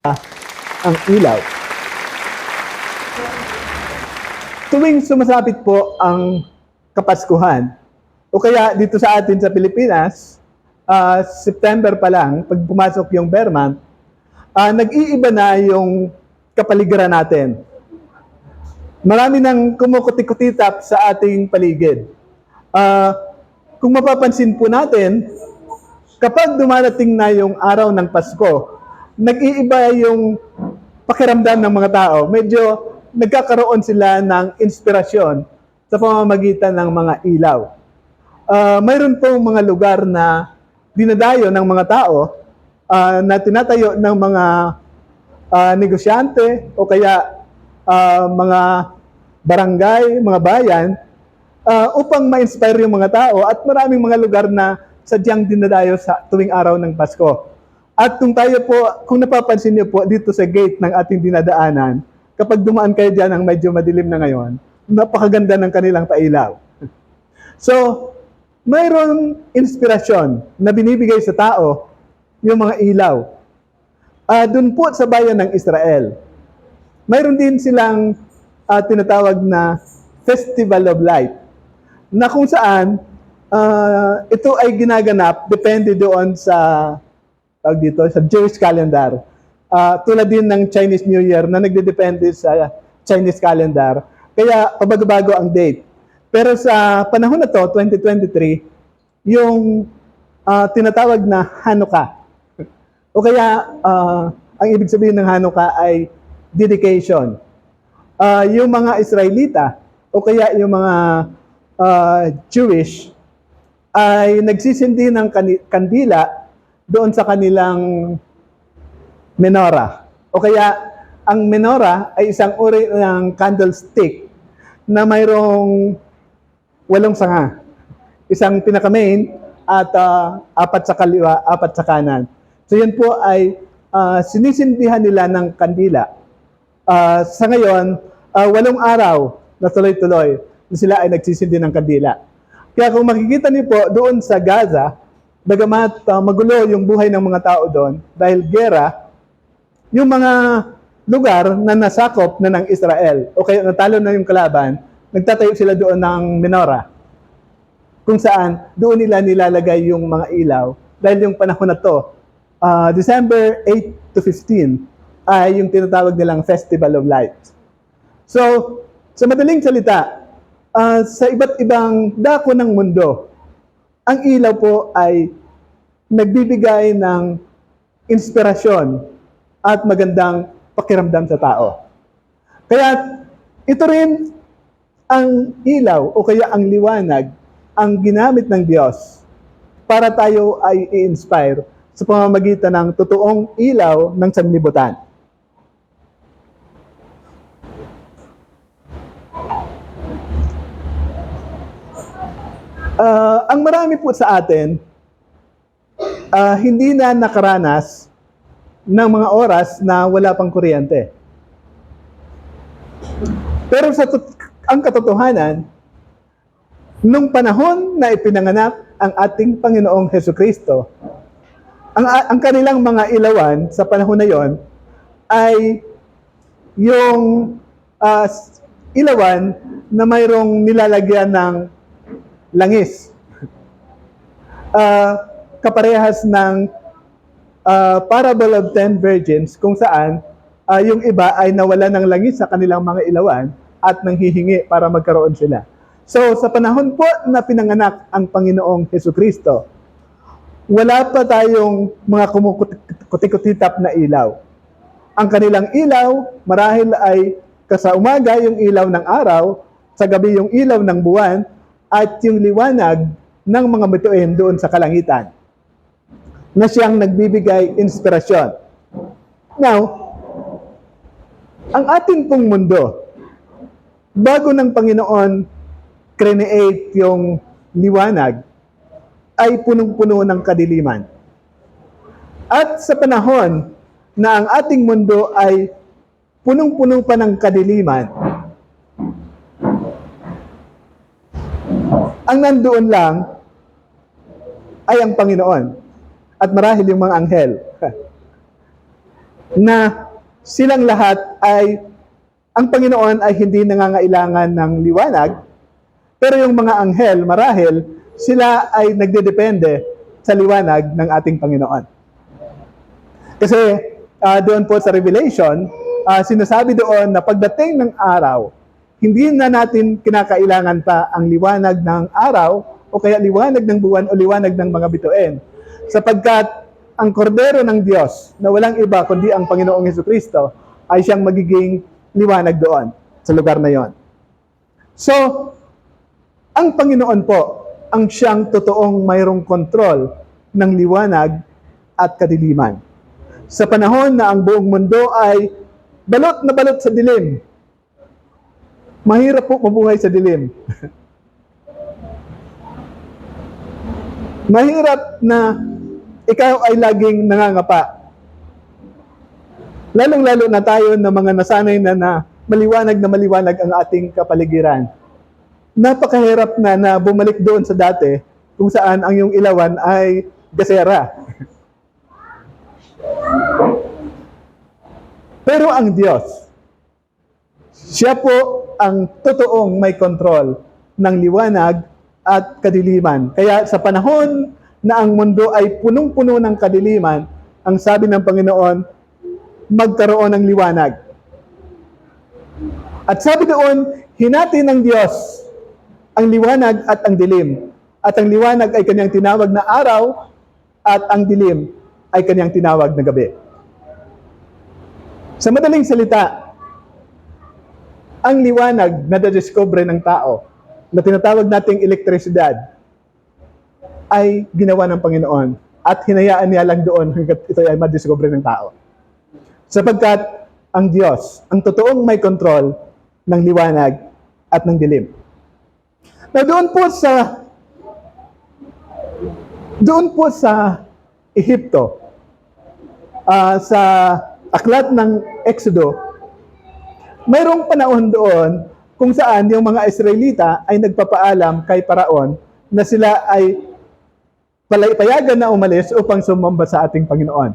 ang ilaw. Tuwing sumasapit po ang Kapaskuhan, o kaya dito sa atin sa Pilipinas, September pa lang, pag pumasok yung Bear Month, nag-iiba na yung kapaligiran natin. Marami nang kumukuti-kutitap sa ating paligid. Kung mapapansin po natin, kapag dumarating na yung araw ng Pasko, nag-iiba yung pakiramdam ng mga tao. Medyo nagkakaroon sila ng inspirasyon sa pamamagitan ng mga ilaw. Mayroon pong mga lugar na dinadayo ng mga tao na tinatayo ng mga negosyante o kaya mga barangay, mga bayan upang ma-inspire yung mga tao, at maraming mga lugar na sadyang dinadayo sa tuwing araw ng Pasko. At kung napapansin niyo po dito sa gate ng ating dinadaanan, kapag dumaan kayo dyan ang medyo madilim na ngayon, napakaganda ng kanilang pailaw. So, mayroong inspirasyon na binibigay sa tao yung mga ilaw. Doon po sa bayan ng Israel, mayroon din silang tinatawag na Festival of Light, na kung saan ito ay ginaganap depende doon sa Jewish calendar. Tulad din ng Chinese New Year na nagdedepende sa Chinese calendar. Kaya pabago-bago ang date. Pero sa panahon na to, 2023, yung tinatawag na Hanukkah. O kaya, ang ibig sabihin ng Hanukkah ay dedication. Yung mga Israelita, o kaya yung mga Jewish, ay nagsisindi ng kandila doon sa kanilang menorah. O kaya, ang menorah ay isang uri ng candlestick na mayroong 8 sanga. Isang pinaka-main at 4 sa kaliwa, 4 sa kanan. So yan po ay sinisindihan nila ng kandila. Sa ngayon, 8 araw na tuloy-tuloy na sila ay nagsisindi ng kandila. Kaya kung makikita niyo po doon sa Gaza, bagamat magulo yung buhay ng mga tao doon dahil gera, yung mga lugar na nasakop na ng Israel o kaya natalo na yung kalaban, nagtatayo sila doon ng menorah, kung saan doon nila nilalagay yung mga ilaw dahil yung panahon na to, December 8 to 15, ay yung tinatawag nilang Festival of Lights. So, sa madaling salita, sa iba't ibang dako ng mundo, ang ilaw po ay nagbibigay ng inspirasyon at magandang pakiramdam sa tao. Kaya ito rin ang ilaw o kaya ang liwanag ang ginamit ng Diyos para tayo ay i-inspire sa pamamagitan ng totoong ilaw ng sanlibutan. Ang marami po sa atin hindi na nakaranas ng mga oras na wala pang kuryente. Pero ang katotohanan, nung panahon na ipinanganak ang ating Panginoong Hesukristo, ang kanilang mga ilawan sa panahon na yon ay yung ilawan na mayroong nilalagyan ng langis. Kaparehas ng Parable of 10 Virgins, kung saan yung iba ay nawala ng langis sa kanilang mga ilawan at nanghihingi para magkaroon sila. So, sa panahon po na pinanganak ang Panginoong Hesukristo, wala pa tayong mga kumukutikutitap na ilaw. Ang kanilang ilaw, marahil ay sa umaga yung ilaw ng araw, sa gabi yung ilaw ng buwan, at yung liwanag ng mga bituin doon sa kalangitan na siyang nagbibigay inspirasyon. Now, ang ating pong mundo, bago ng Panginoon create yung liwanag, ay punong-puno ng kadiliman. At sa panahon na ang ating mundo ay punong-puno pa ng kadiliman, ang nandoon lang ay ang Panginoon at marahil yung mga anghel. na silang lahat ay, ang Panginoon ay hindi nangangailangan ng liwanag, pero yung mga anghel, marahil, sila ay nagdedepende sa liwanag ng ating Panginoon. Kasi doon po sa Revelation, sinasabi doon na pagdating ng araw, hindi na natin kinakailangan pa ang liwanag ng araw o kaya liwanag ng buwan o liwanag ng mga bituin. Sapagkat ang kordero ng Diyos na walang iba kundi ang Panginoong Hesukristo ay siyang magiging liwanag doon sa lugar na yon. So, ang Panginoon po ang siyang totoong mayroong kontrol ng liwanag at kadiliman. Sa panahon na ang buong mundo ay balot na balot sa dilim, mahirap po mabuhay sa dilim. Mahirap na ikaw ay laging nangangapa. Lalong-lalo na tayo na mga nasanay na maliwanag ang ating kapaligiran. Napakahirap na bumalik doon sa dati kung saan ang iyong ilawan ay gasera. Pero ang Diyos, siya po ang totoong may kontrol ng liwanag at kadiliman. Kaya sa panahon na ang mundo ay punong-puno ng kadiliman, ang sabi ng Panginoon, magkaroon ng liwanag. At sabi doon, hinati ng Diyos ang liwanag at ang dilim. At ang liwanag ay kanyang tinawag na araw at ang dilim ay kanyang tinawag na gabi. Sa madaling salita, ang liwanag na nadiscover ng tao na tinatawag nating elektrisidad ay ginawa ng Panginoon at hinayaan niya lang doon hanggat ito ay madiscover ng tao. Sapagkat ang Diyos, ang totoong may kontrol ng liwanag at ng dilim. Na doon po sa Ehipto, sa aklat ng Exodo, mayroong panahon doon kung saan yung mga Israelita ay nagpapaalam kay Paraon na sila ay payagan na umalis upang sumamba sa ating Panginoon.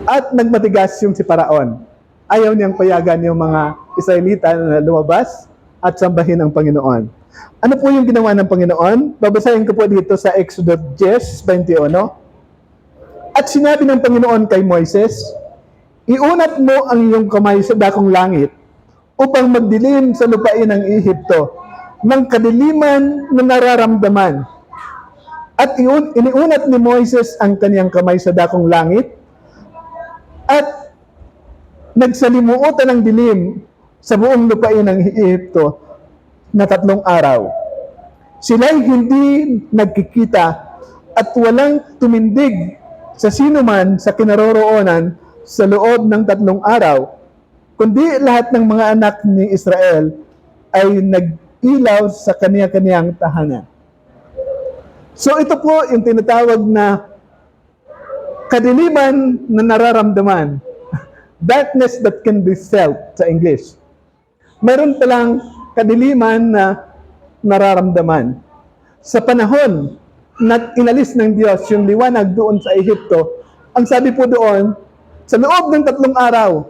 At nagmatigas yung si Paraon. Ayaw niyang payagan yung mga Israelita na lumabas at sambahin ang Panginoon. Ano po yung ginawa ng Panginoon? Babasahin ko po dito sa Exodus 10:21. At sinabi ng Panginoon kay Moises, iunat mo ang iyong kamay sa dakong langit upang magdilim sa lupain ng Ehipto ng kadiliman na nararamdaman. At iniunat ni Moises ang kaniyang kamay sa dakong langit at nagsalimuotan ng dilim sa buong lupain ng Ehipto na 3 araw. Sila'y hindi nagkikita at walang tumindig sa sinuman sa kinaroroonan sa loob ng 3 araw, kundi lahat ng mga anak ni Israel ay nag-ilaw sa kaniya-kaniyang tahanan. So ito po yung tinatawag na kadiliman na nararamdaman. Darkness that can be felt sa English. Mayroon palang kadiliman na nararamdaman. Sa panahon na inalis ng Diyos yung liwanag doon sa Ehipto, ang sabi po doon, sa loob ng 3 araw,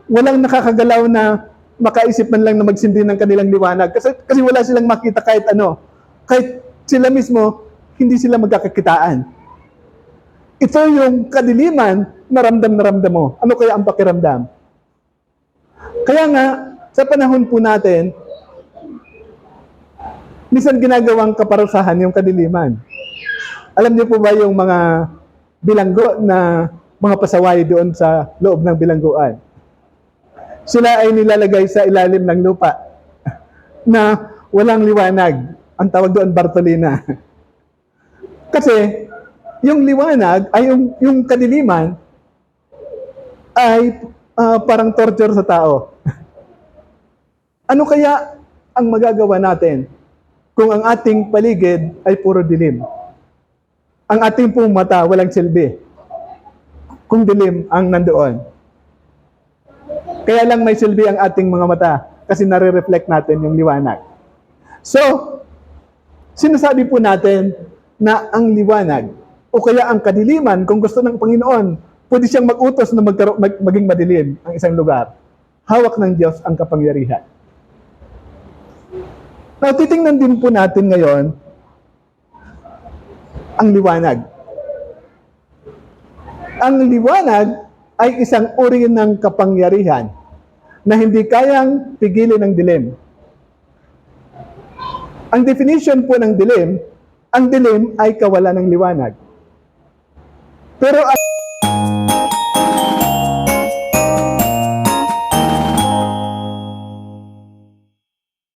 walang nakakagalaw na makaisip man lang na magsindi ng kanilang liwanag. Kasi wala silang makita kahit ano. Kahit sila mismo, hindi sila magkakakitaan. Ito yung kadiliman na ramdam mo. Ano kaya ang pakiramdam? Kaya nga, sa panahon po natin, minsan ginagawang kaparusahan yung kadiliman. Alam niyo po ba yung mga bilanggo na mga pasaway doon sa loob ng bilangguan? Sila ay nilalagay sa ilalim ng lupa na walang liwanag. Ang tawag doon, Bartolina. Kasi, yung liwanag, ay yung kadiliman, ay parang torture sa tao. Ano kaya ang magagawa natin kung ang ating paligid ay puro dilim? Ang ating pong mata walang silbi kung dilim ang nandoon. Kaya lang may silbi ang ating mga mata kasi nare-reflect natin yung liwanag. So, sinasabi po natin na ang liwanag o kaya ang kadiliman, kung gusto ng Panginoon, pwede siyang mag-utos na maging madilim ang isang lugar. Hawak ng Diyos ang kapangyarihan. Now, titingnan din po natin ngayon ang liwanag. Ang liwanag ay isang uri ng kapangyarihan na hindi kayang pigilin ng dilim. Ang definition po ng dilim, ang dilim ay kawalan ng liwanag. Pero